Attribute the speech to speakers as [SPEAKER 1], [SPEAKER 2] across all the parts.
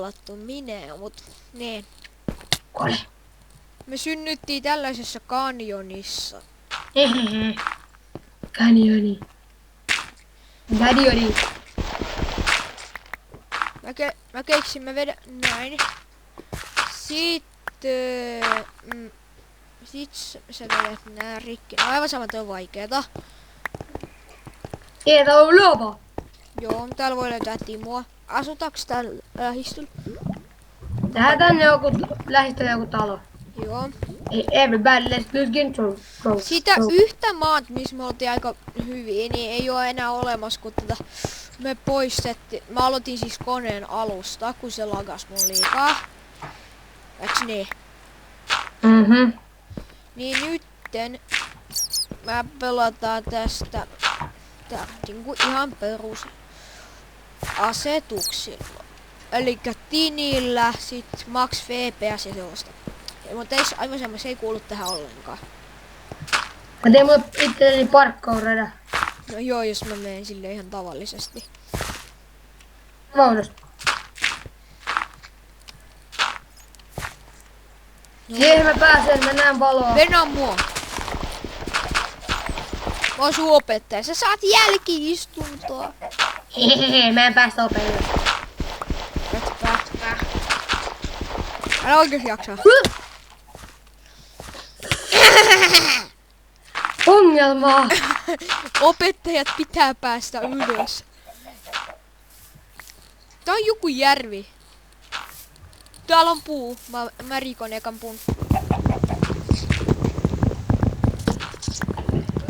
[SPEAKER 1] pelattu minä, mut niin.
[SPEAKER 2] Kone.
[SPEAKER 1] Me synnyttiin tällaisessa kanjonissa.
[SPEAKER 2] Hehehe. Kanjoni. Kanjoni.
[SPEAKER 1] Mä keksin, mä vedän näin. Sitten... sit sä vedät nää rikki. No aivan sama, toi on vaikeeta.
[SPEAKER 2] Tää on luova.
[SPEAKER 1] Joo, täällä voi löytää Timua. Asutaanko täällä lähistöllä?
[SPEAKER 2] Tää tänne joku lähistöllä joku talo.
[SPEAKER 1] Joo.
[SPEAKER 2] Everybody let's lose control.
[SPEAKER 1] Sitä yhtä maat, missä me oltiin aika hyviä, niin ei oo enää olemassa, kun me poistettiin. Mä aloitin siis koneen alusta, kun se lagas mun liikaa. Eiks niin?
[SPEAKER 2] Mhm.
[SPEAKER 1] Niin nytten mä pelataan tästä niinku ihan perus asetuksilla. Elikkä tinillä, sit max FPS ja sellaista. Mutta aivan semmoista, se ei kuulu tähän ollenkaan.
[SPEAKER 2] Mä teen mulle itselleni parkkourada.
[SPEAKER 1] No joo, jos mä menen sille ihan tavallisesti.
[SPEAKER 2] Vaunusta.
[SPEAKER 1] No.
[SPEAKER 2] Siihen mä pääsen, mä näen valoa.
[SPEAKER 1] Venä mua! Mä oon sun opettaja, sä saat jälki-istuntoa.
[SPEAKER 2] Hehehe, mä en päästä opettamaan.
[SPEAKER 1] Etpä. Älä oikeesti jaksaa.
[SPEAKER 2] Ongelmaa.
[SPEAKER 1] Opettajat pitää päästä ylös. Tää on joku järvi. Täällä on puu. Mä rikon ekan puun.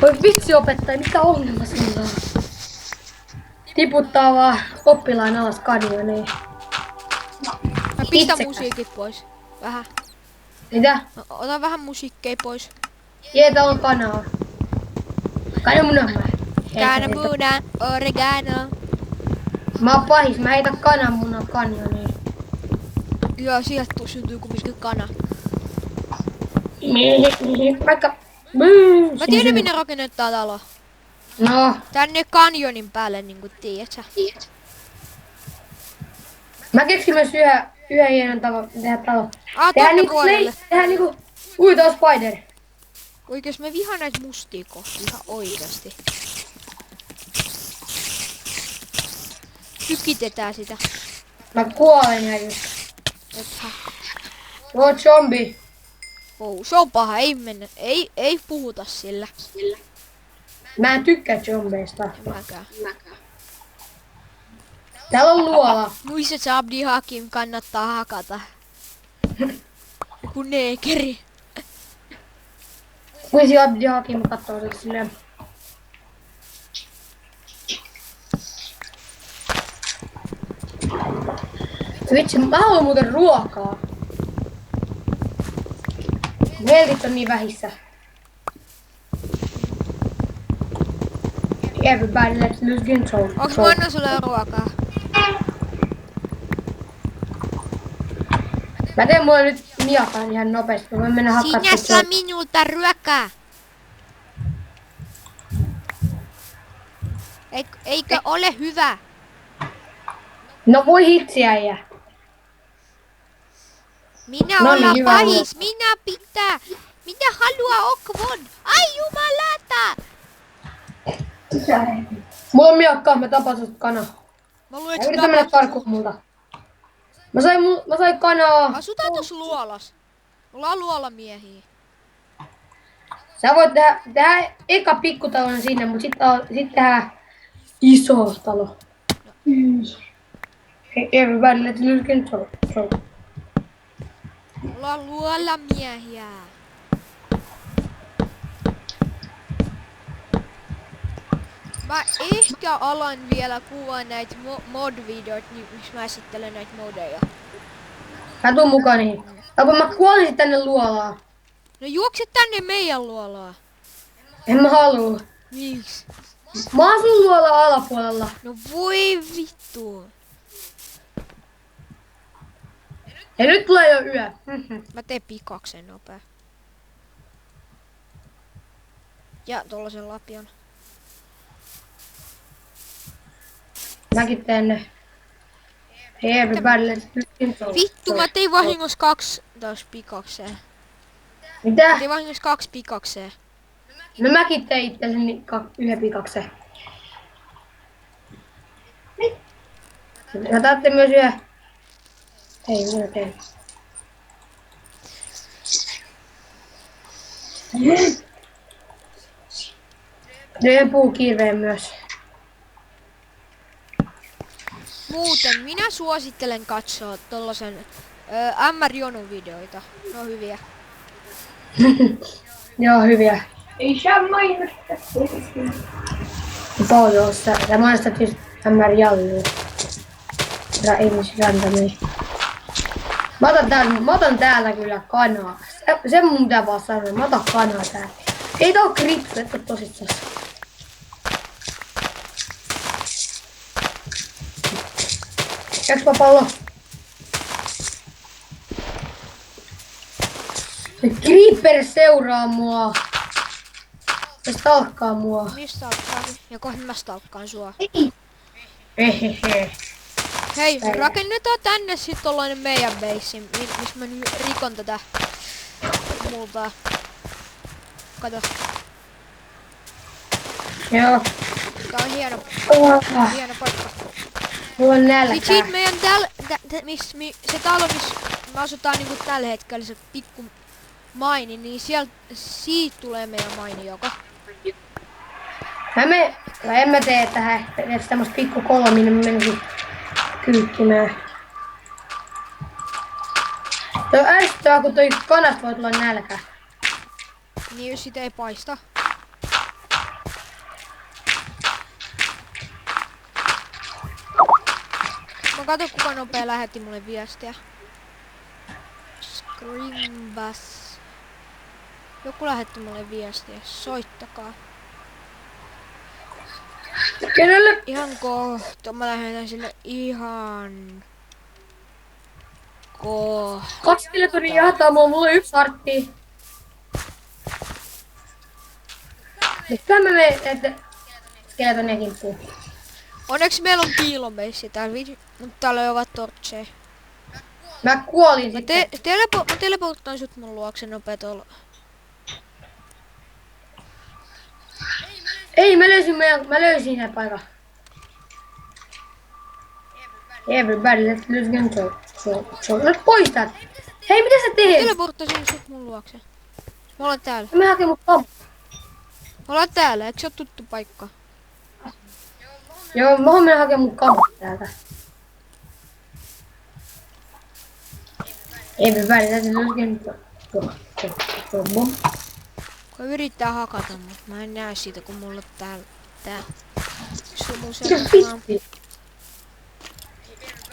[SPEAKER 2] Voi vitsi opettaja, mitä ongelma sulla on? Tiputtaa vaan oppilaan alas kanjoniin.
[SPEAKER 1] Mä pistän
[SPEAKER 2] Itsekäs.
[SPEAKER 1] musiikit pois. Vähän.
[SPEAKER 2] Mitä?
[SPEAKER 1] Ota vähän musiikkeja pois.
[SPEAKER 2] Täällä on kanaa. Kananmuna.
[SPEAKER 1] Kananmuna, oregano.
[SPEAKER 2] Mä oon pahis, mä heitän kananmunan kanjoniin.
[SPEAKER 1] Joo, sieltä syntyy kumminkin kana.
[SPEAKER 2] Vaikka...
[SPEAKER 1] Mä tiedän minne rakennetaan talo.
[SPEAKER 2] No,
[SPEAKER 1] Tänne kanjonin päälle, niinku tiedät sä.
[SPEAKER 2] mä keksin myös yhden hienon tavan tehdä talo.
[SPEAKER 1] Tonne puolelle.
[SPEAKER 2] Tehdään niinku... Ui, tää on spider.
[SPEAKER 1] Oikees mä vihaan näitä mustia kohtia ihan oikeasti. Tykitetään sitä.
[SPEAKER 2] Mä kuolen häijys.
[SPEAKER 1] Ethän.
[SPEAKER 2] Joo, zombi.
[SPEAKER 1] Oh, se on paha, ei mennä. Ei puhuta sillä.
[SPEAKER 2] Mä en tykkää zombeista.
[SPEAKER 1] En mäkään.
[SPEAKER 2] Täällä on luola.
[SPEAKER 1] Muistat sä Abdi Hakim kannattaa hakata. Joku neekeri.
[SPEAKER 2] Kuisi Abdi Hakim kattoo sitä silleen. Vitsi, mä haluan muuten ruokaa. Veltit on niin vähissä. Everybody let's lose control.
[SPEAKER 1] Onks mä annan sulle ruokaa?
[SPEAKER 2] Mä teen mulle nyt miakan ihan nopeasti. Mä voin mennä hakkaa
[SPEAKER 1] Sinä saa minulta ruokaa. Eikö ole hyvä?
[SPEAKER 2] No voi hitsi äijä.
[SPEAKER 1] Minä
[SPEAKER 2] No niin,
[SPEAKER 1] olla
[SPEAKER 2] hyvä
[SPEAKER 1] pahis, minä pitää. Minä haluaa okvon. Ai jumalata!
[SPEAKER 2] Mulla on miakkaa, mä tapan sut kana.
[SPEAKER 1] Mä luulen,
[SPEAKER 2] Mä
[SPEAKER 1] että
[SPEAKER 2] yritän mennä karkuun multa. Mä sain kanaa.
[SPEAKER 1] asutaan tossa luolas. Mulla on luolamiehiä.
[SPEAKER 2] Sä voit tehdä eka pikkutalon sinne, mut sit tehdään iso talo. Hey, everybody let's lose control.
[SPEAKER 1] Mulla on luolamiehiä. Mä ehkä alan vielä kuvaa näitä mod-videoita, missä mä esittelen näitä modeja.
[SPEAKER 2] Mä tuun mukaan niihin. Ja kun mä kuolisin tänne luolaan.
[SPEAKER 1] No juokse tänne meidän luolaa.
[SPEAKER 2] En mä haluu.
[SPEAKER 1] Miksi?
[SPEAKER 2] Mä asun luolan alapuolella.
[SPEAKER 1] No voi vittu.
[SPEAKER 2] Ja nyt tulee jo yö.
[SPEAKER 1] Mä teen pikaksen nopea. Ja tollasen lapion.
[SPEAKER 2] Mäkin teen ne. Hey everybody, let's do intro.
[SPEAKER 1] Vittu, mä tein vahingossa 2 taas pikakseen.
[SPEAKER 2] Mitä?
[SPEAKER 1] Mä tein vahingossa 2 pikakseen.
[SPEAKER 2] No mäkin tein itselleni yhden pikaksen. Ja taatte myös yhden. Ei, minä tein. Yhden puukirveen myös.
[SPEAKER 1] Muuten minä suosittelen katsoa tollasen MR Jonun videoita. Ne on hyviä.
[SPEAKER 2] Joo, hyviä.
[SPEAKER 3] Ei saa mainostaa.
[SPEAKER 2] Pohjoissa. Ja mainostat just MR Jallu. Ihmisrandomi. Mä otan täällä kyllä kanaa. Se mun pitää vaan sanoa. Mä otan kanaa täällä. Ei tää oo kripsu, et oo tosissaan. Jääks pallo? Se Creeper seuraa mua. Se stalkkaa mua.
[SPEAKER 1] Mistä stalkkaakin? Ja kohta mä stalkkaan sua.
[SPEAKER 2] Hehehe.
[SPEAKER 1] Hei, rakennetaan tänne sit tollainen meidän base, missä mä nyt rikon tätä multaa. Kato,
[SPEAKER 2] Joo.
[SPEAKER 1] tää on hieno paikka.
[SPEAKER 2] Mulla on
[SPEAKER 1] Sit
[SPEAKER 2] nälkä.
[SPEAKER 1] siitä meidän se talo, missä me asutaan niinku tällä hetkellä, se pikku maini, niin siitä tulee meidän maini joka.
[SPEAKER 2] En mä tee tähän edes tämmöstä pikku kolminen, mä menisin kyykkimään. Toi ärsyttää, kun toi kanasta voi tulla nälkä.
[SPEAKER 1] Niin jos sitä ei paista. Mä katon kuka nopea lähetti mulle viestiä. Screambass. Joku lähetti mulle viestiä. Soittakaa.
[SPEAKER 2] Kenelle?
[SPEAKER 1] Ihan kohta. Mä lähetän sille ihan kohta.
[SPEAKER 2] 2 kiletonia jahtaa mulla on 1 hartti. Nytkään mä menen, että skeletonia kimppuu.
[SPEAKER 1] Onneksi meillä on piilomeissi täällä, mutta täällä ei ole tortseja.
[SPEAKER 2] Mä kuolin
[SPEAKER 1] Mä
[SPEAKER 2] sitten.
[SPEAKER 1] teleporttaan sut mun luokse nopeetolla.
[SPEAKER 2] Ei, mä löysin sen paikan. Everybody, let's lose control. Nyt pois täältä. Hei, mitä sä teet?
[SPEAKER 1] Teleporttasin sut mun luokse. Mä olen täällä.
[SPEAKER 2] Mä haken mun kamp.
[SPEAKER 1] Mä olen täällä, eikö se oo tuttu paikka?
[SPEAKER 2] Joo, mä menen hakemaan mun kamp täältä. Everybody, let's lose control.
[SPEAKER 1] Kun yrittää hakata mut, mä en näe siitä kun mulla on täällä tää. Sumu sellaisena.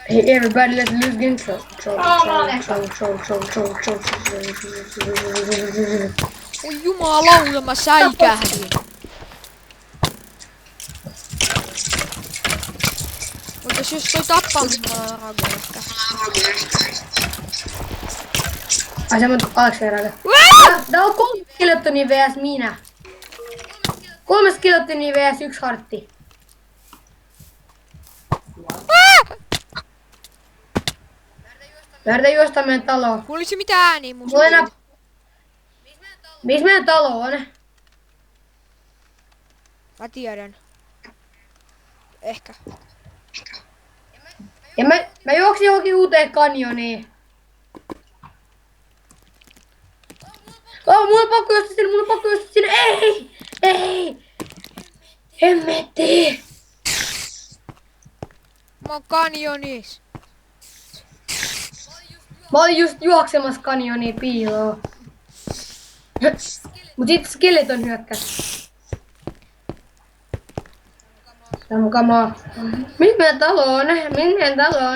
[SPEAKER 2] Hey everybody, let's lose control.
[SPEAKER 1] Oi jumalauta, mä säikähdin. Mutta jos toi tappaa mut, mä oon rakenetta.
[SPEAKER 2] Ai se on Aleksi Raga. Tää on 3 skeletonia vs minä. 3 skeletonia vs 1 hartti. Mä yritän juosta meidän taloon.
[SPEAKER 1] Kuuliko se mitään ääniä musta?
[SPEAKER 2] Mulla enää... Missä meidän talo on?
[SPEAKER 1] Mä tiedän. Ehkä.
[SPEAKER 2] Ja mä juoksin johonkin uuteen kanjoniin. Mulla on pakko juosta sinne, Ei! Hemmetti!
[SPEAKER 1] Mä oon kanjonis.
[SPEAKER 2] Mä olin just juoksemassa kanjoniin piiloon. Mut sit skeleton hyökkäs. Tää mun kamaa. Missä meidän talo on?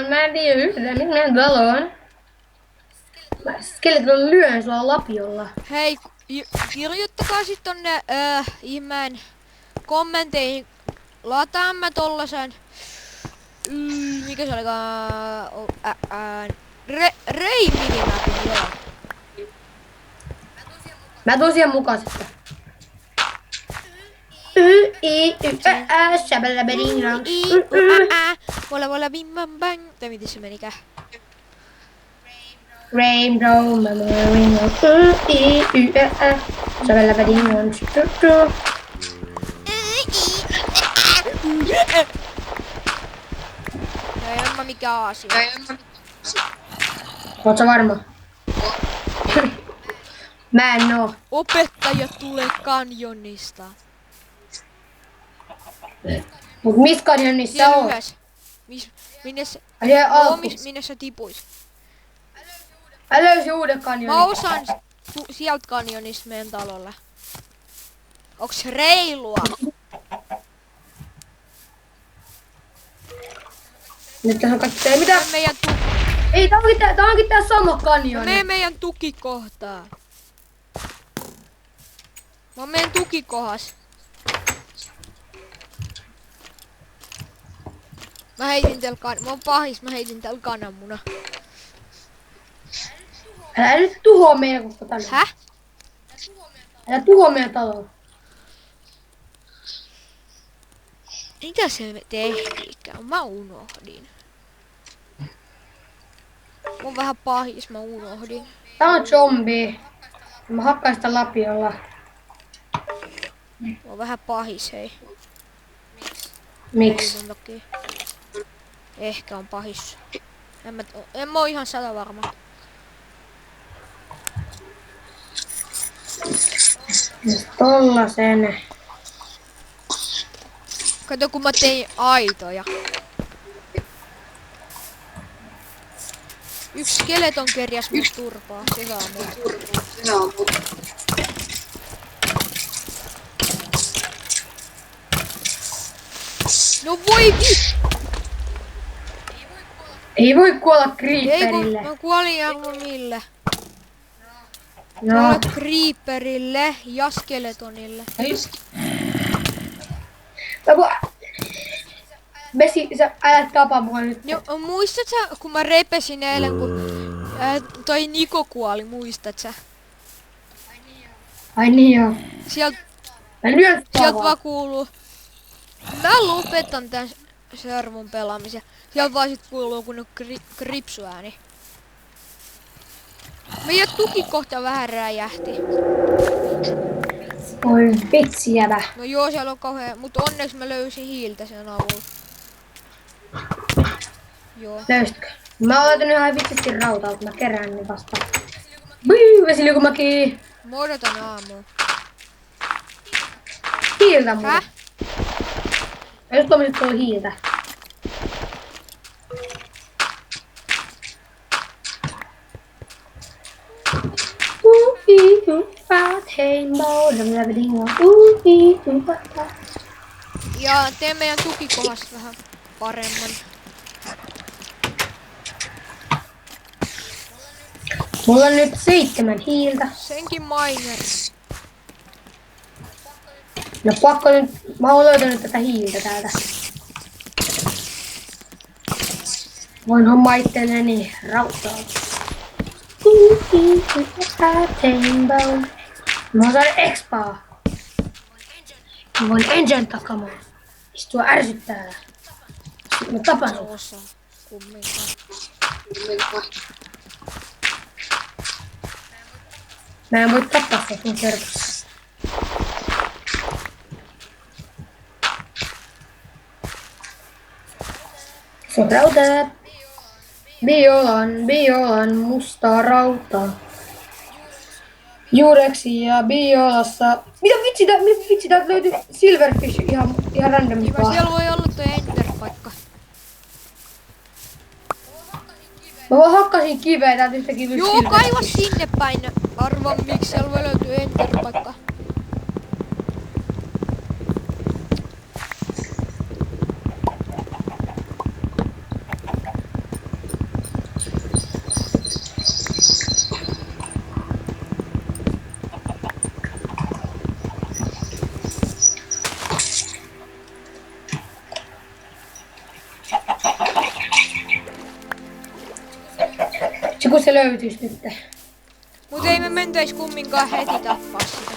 [SPEAKER 2] Mä en tiedä yhtään, missä meidän talo on? Skeleton lyön sua lapiolla.
[SPEAKER 1] Hei, kirjoittakaa sit tonne ihmeen kommenteihin. Lataan mä tollasen... mikä se olikaan? Ray-minimapin, joo.
[SPEAKER 2] Mä tuun siihen mukaan sitten.
[SPEAKER 1] Vola bim bam bang. Tai miten se menikään?
[SPEAKER 2] Rainbow, rainbow, Sovella vedin on tuttu.
[SPEAKER 1] Ei ole mikään asia.
[SPEAKER 2] Oot sä varma? Mä en oo.
[SPEAKER 1] Opettaja tulee kanjonista.
[SPEAKER 2] Mut missä kanjonissa
[SPEAKER 1] Siellä
[SPEAKER 2] oot?
[SPEAKER 1] yhdessä. Minne sä...
[SPEAKER 2] Siellä
[SPEAKER 1] Joo,
[SPEAKER 2] alkuun.
[SPEAKER 1] minne sä tipuis?
[SPEAKER 2] Mä löysin uuden
[SPEAKER 1] Mä
[SPEAKER 2] kanjonin.
[SPEAKER 1] osaan sieltä kanjonista meidän talolle. Onks reilua?
[SPEAKER 2] Nyt tässä on kaikki. Ei mitään.
[SPEAKER 1] Meidän
[SPEAKER 2] Ei, tää onkin tää sama kanjoni.
[SPEAKER 1] Mene meidän tukikohtaan. Mä oon meidän tukikohas. Mä oon pahis, mä heitin täällä kananmuna.
[SPEAKER 2] Älä nyt tuhoa meidän koko talo.
[SPEAKER 1] Häh?
[SPEAKER 2] Älä tuhoa meidän taloa.
[SPEAKER 1] Mitä se me tehtiinkään? Mä unohdin. Mä oon vähän pahis, mä unohdin.
[SPEAKER 2] Tää on zombi. Mä hakkaan sitä lapiolla.
[SPEAKER 1] Mä oon vähän pahis, hei.
[SPEAKER 2] Miksi?
[SPEAKER 1] Ei mun takia. Ehkä on pahis. En mä oo ihan 100 varma.
[SPEAKER 2] Tollasen.
[SPEAKER 1] Kato kun mä tein aitoja. Yksi skeleton kerjas mut turpaa. Se saa mut. No voi
[SPEAKER 2] Ei voi kuolla
[SPEAKER 1] Ei kun
[SPEAKER 2] creeperille.
[SPEAKER 1] mä kuolin arvo mille.
[SPEAKER 2] No.
[SPEAKER 1] Kuolet creeperille ja skeletonille.
[SPEAKER 2] Vesi, sä älä tapa mua nyt.
[SPEAKER 1] No, muistat sä, kun mä repesin eilen, kun toi Niko kuoli, muistat sä?
[SPEAKER 2] Ai niin joo.
[SPEAKER 1] Sieltä
[SPEAKER 2] Mä lyön
[SPEAKER 1] vaan kuuluu. Mä lopetan tän servun pelaamisen. Sieltä vaan sit kuuluu kun kripsuääni. Meidän tukikohta vähän räjähti.
[SPEAKER 2] Oi vitsi jävä.
[SPEAKER 1] No joo, siellä on kauhea, mutta onneksi mä löysin hiiltä sen avulla. Joo.
[SPEAKER 2] Löysitkö? Mä oon löytänyt ihan vitsisti rautaa, kun mä kerään ne vasta. Buu, vesiliukumäki.
[SPEAKER 1] Mä odotan aamua.
[SPEAKER 2] Hiiltä muuten.
[SPEAKER 1] Häh?
[SPEAKER 2] Mä just tuomisit tuolla hiiltä.
[SPEAKER 1] Ja tee meidän tukikohdasta vähän paremman.
[SPEAKER 2] Mulla on nyt 7 hiiltä.
[SPEAKER 1] Senkin miner.
[SPEAKER 2] No pakko nyt, mä oon löytänyt tätä hiiltä täältä. Voin hommaa itselleni rautaa. Mä oon saada expaa. Mä voin engine takamaan. Istua ärsyttää. Sitten mä tapan sut.
[SPEAKER 1] Osa kumminkaan.
[SPEAKER 2] Mä en voi tappaa sut mun kertossa. Se on rautaa. Biolan mustaa rautaa. Juureksia biolassa. Mitä vitsi, täältä löytyi silverfish ihan randomilla.
[SPEAKER 1] Niin siellä voi olla toi enter-paikka.
[SPEAKER 2] Mä vaan hakkasin kiveä täältä yhtäkin löytyi
[SPEAKER 1] Joo,
[SPEAKER 2] silverfish.
[SPEAKER 1] kaiva sinne päin. Arva miksi siellä voi löytyä enter-paikka.
[SPEAKER 2] Se kun se löytyis nyt.
[SPEAKER 1] Mut ei me mentäis kumminkaan heti tappaa sitä.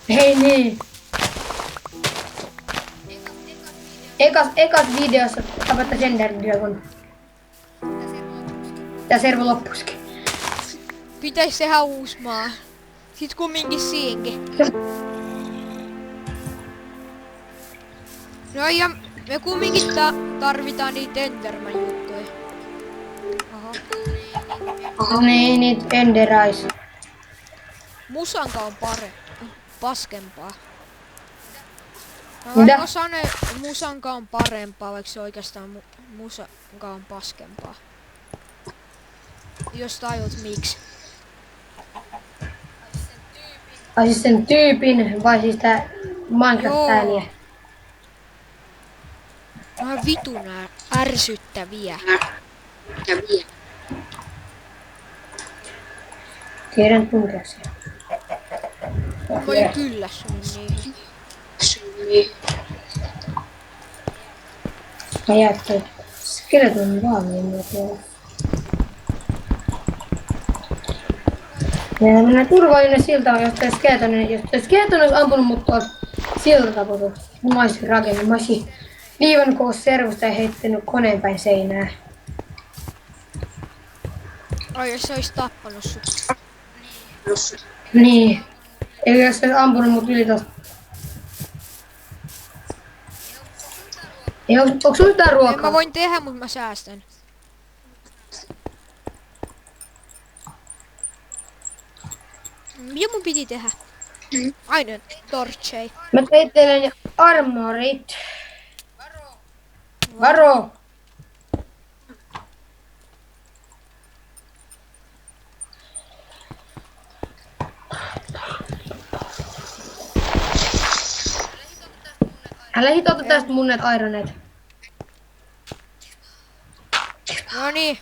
[SPEAKER 2] Hei niin. Ekas videossa tapattaisi Ender Dragon. Ja servo loppuisikin.
[SPEAKER 1] Pitäis tehdä uusi maa. Sit kumminkin siinkin. No ja me kumminkin tarvitaan niitä Enderman juttuja. Aha.
[SPEAKER 2] Niin, niitä Enderais.
[SPEAKER 1] Musanka on paskempaa. Mä
[SPEAKER 2] Mitä?
[SPEAKER 1] vaikka sanon, musanka on parempaa, vaikka se oikeastaan musanka on paskempaa. Jos tajut miksi.
[SPEAKER 2] Vai siis sen tyypin, vai siis tää Minecraft-ääniä?
[SPEAKER 1] Vähän vitun ärsyttäviä.
[SPEAKER 2] Tiedän tuntea sen.
[SPEAKER 1] Mä olin kyllästynyt niihin.
[SPEAKER 2] Mä jätän skeleton valmiin tuolla. Ja mennään turvallinen silta, jos toi skeleton olisi ampunut mut tuolta silta tuolta. Mä olisin rakennut. Mä olisin viivan koos servusta ja heittänyt koneen päin seinää.
[SPEAKER 1] Ai jos se ois tappanut sut.
[SPEAKER 2] Niin. Eli jos se olisi ampunut mut yli tosta. Ei, onko sulla mitään
[SPEAKER 1] En
[SPEAKER 2] ruokaa?
[SPEAKER 1] mä voin tehdä, mut mä säästän. Mitä mun piti tehdä? Aina torchei.
[SPEAKER 2] Mä tein teille armorit. Varo! Älä hitota tästä munnet ironet.
[SPEAKER 1] Noniin.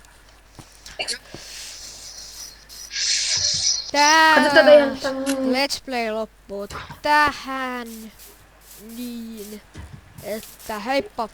[SPEAKER 2] Katso tätä ihan
[SPEAKER 1] Let's play loppuu tähän. Niin. Että heippa.